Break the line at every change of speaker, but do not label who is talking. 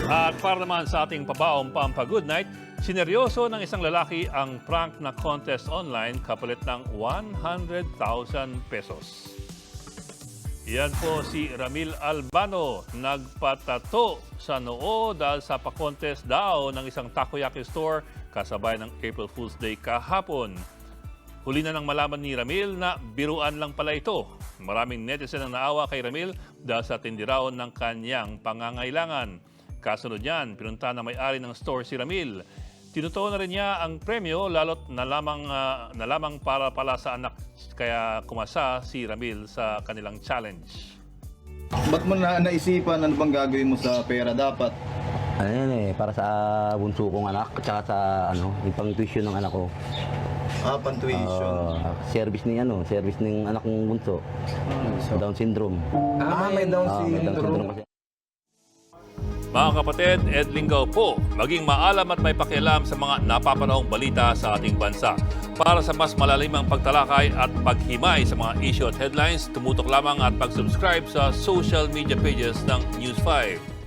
At para naman sa ating pabaong Pampa-Good Night, sineryoso ng isang lalaki ang prank na contest online kapalit ng 100,000 pesos. Yan po si Ramil Albano, nagpatato sa noo dahil sa pa-contest daw ng isang takoyaki store kasabay ng April Fool's Day kahapon. Huli na nang malaman ni Ramil na biruan lang pala ito. Maraming netizen ang naawa kay Ramil dahil sa tindi raw ng kanyang pangangailangan. Kasunod niyan, pinunta na may-ari ng store si Ramil. Tinutuon na rin niya ang premyo lalo't na lamang para pala sa anak, kaya kumasa si Ramil sa kanilang challenge.
Ba't mo na naisipan ano bang gagawin mo sa pera dapat?
Ano yan para sa bunso kong anak, tsaka sa yung pang-tuition ng anak ko.
Pantuition.
Service ng anak kong bunso. Down syndrome.
May Down
Down
syndrome.
kasi.
Mga kapatid, Ed Lingaw po, maging maalam at may pakialam sa mga napapanahong balita sa ating bansa. Para sa mas malalimang pagtalakay at paghimay sa mga issue at headlines, tumutok lamang at mag-subscribe sa social media pages ng News 5.